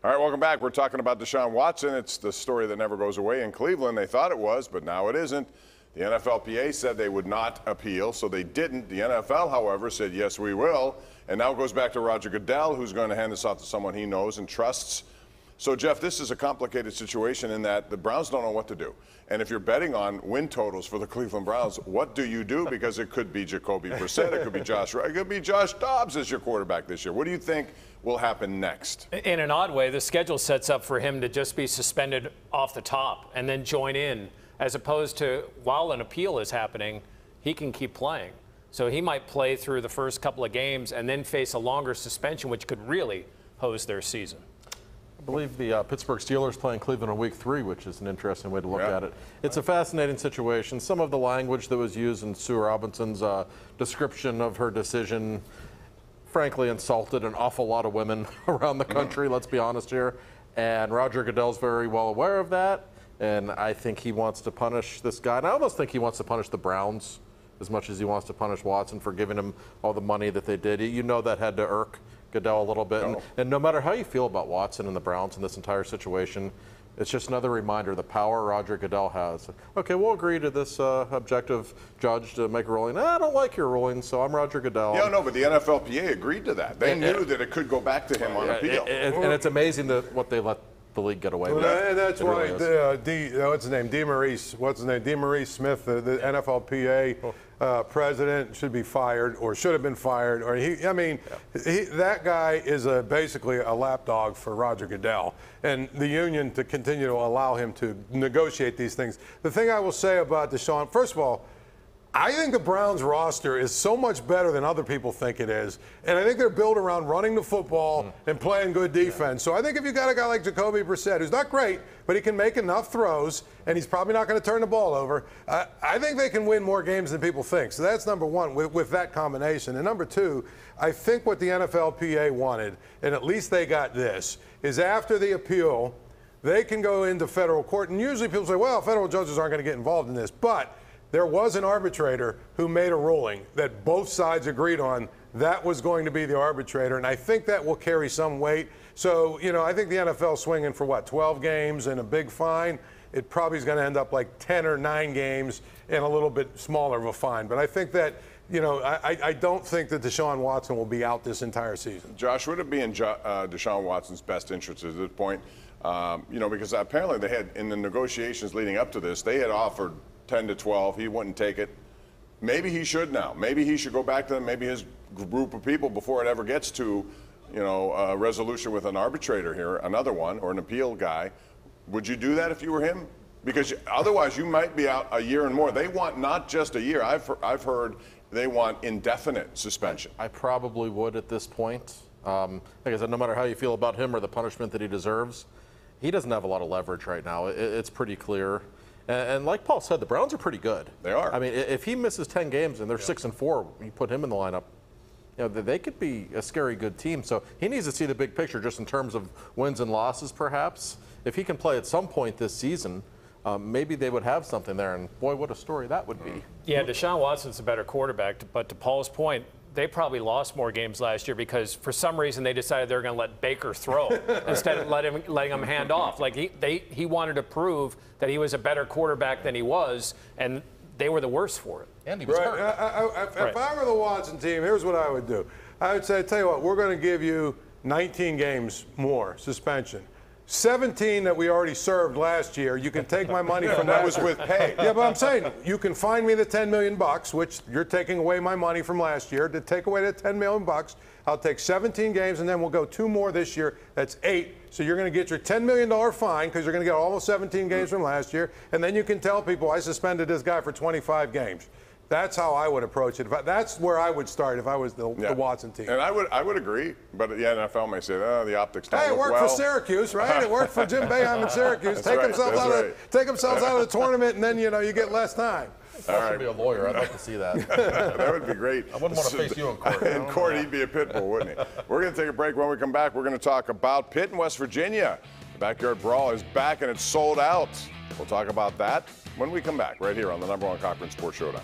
All right, welcome back. We're talking about Deshaun Watson. It's the story that never goes away in Cleveland. They thought it was, but now it isn't. The NFLPA said they would not appeal, so they didn't. The NFL, however, said, yes, we will. And now it goes back to Roger Goodell, who's going to hand this off to someone he knows and trusts. So, Jeff, this is a complicated situation in that the Browns don't know what to do. And if you're betting on win totals for the Cleveland Browns, what do you do? Because it could be Jacoby Brissett, it could be Josh Wright, it could be Josh Dobbs as your quarterback this year. What do you think will happen next? In an odd way, the schedule sets up for him to just be suspended off the top and then join in, as opposed to while an appeal is happening, he can keep playing. So he might play through the first couple of games and then face a longer suspension, which could really hose their season. I believe the Pittsburgh Steelers playing Cleveland in Week 3, which is an interesting way to look at it. It's a fascinating situation. Some of the language that was used in Sue Robinson's description of her decision, frankly, insulted an awful lot of women around the country, let's be honest here. And Roger Goodell's very well aware of that. And I think he wants to punish this guy. And I almost think he wants to punish the Browns as much as he wants to punish Watson for giving him all the money that they did. You know that had to irk Goodell a little bit. And no matter how you feel about Watson and the Browns in this entire situation, it's just another reminder of the power Roger Goodell has. Okay, we'll agree to this objective judge to make a ruling. I don't like your ruling, so I'm Roger Goodell. Yeah, no, but the NFLPA agreed to that. They knew that it could go back to him on appeal. And it's amazing that what they let the league get away with. And that's why what's his name? DeMaurice Smith, the NFLPA president, should be fired or should have been fired. Or that guy is basically a lapdog for Roger Goodell and the union to continue to allow him to negotiate these things. The thing I will say about Deshaun, first of all, I think the Browns roster is so much better than other people think it is. And I think they're built around running the football and playing good defense. So I think if you got a guy like Jacoby Brissett, who's not great, but he can make enough throws, and he's probably not going to turn the ball over, I think they can win more games than people think. So that's number one with that combination. And number two, I think what the NFLPA wanted, and at least they got this, is after the appeal, they can go into federal court. And usually people say, well, federal judges aren't going to get involved in this. But there was an arbitrator who made a ruling that both sides agreed on. That was going to be the arbitrator, and I think that will carry some weight. So, I think the NFL swinging for, 12 games and a big fine? It probably is going to end up like 10 or 9 games and a little bit smaller of a fine. But I think that, I don't think that Deshaun Watson will be out this entire season. Josh, would it be in Deshaun Watson's best interest at this point? Because apparently they had, in the negotiations leading up to this, they had offered 10 to 12. He wouldn't take it. Maybe he should now. Maybe he should go back to them, maybe his group of people, before it ever gets to, a resolution with an arbitrator here, another one, or an appeal guy. Would you do that if you were him? Because otherwise you might be out a year and more. They want not just a year. I've heard they want indefinite suspension. I probably would at this point. Like I said, no matter how you feel about him or the punishment that he deserves, he doesn't have a lot of leverage right now. It's pretty clear. And like Paul said, the Browns are pretty good. They are. I mean, if he misses 10 games and they're 6-4, you put him in the lineup, they could be a scary good team. So he needs to see the big picture just in terms of wins and losses, perhaps. If he can play at some point this season, maybe they would have something there. And boy, what a story that would be. Yeah, Deshaun Watson's a better quarterback, but to Paul's point, they probably lost more games last year because for some reason they decided they were going to let Baker throw instead of letting him hand off. Like he wanted to prove that he was a better quarterback than he was, and they were the worst for it. And he was hurt. If I were the Watson team, here's what I would do. I would say, tell you what, we're going to give you 19 games more suspension. 17 that we already served last year. You can take my money from that was with pay. Yeah, but I'm saying you can fine me the $10 million, which you're taking away my money from last year. To take away the $10 million, I'll take 17 games, and then we'll go 2 more this year. That's 8. So you're going to get your $10 million fine because you're going to get almost 17 games from last year, and then you can tell people I suspended this guy for 25 games. That's how I would approach it. That's where I would start if I was the Watson team. And I would agree, but the NFL may say, oh, the optics don't look well. It worked for Syracuse, right? It worked for Jim Boeheim in Syracuse. Take themselves out of the tournament, and then you get less time. I should be a lawyer. I'd like to see that. That would be great. I wouldn't want to face you in court. In court, he'd be a pit bull, wouldn't he? We're going to take a break. When we come back, we're going to talk about Pitt in West Virginia. The Backyard Brawl is back, and it's sold out. We'll talk about that when we come back, right here on the #1 Cochran Sports Showdown.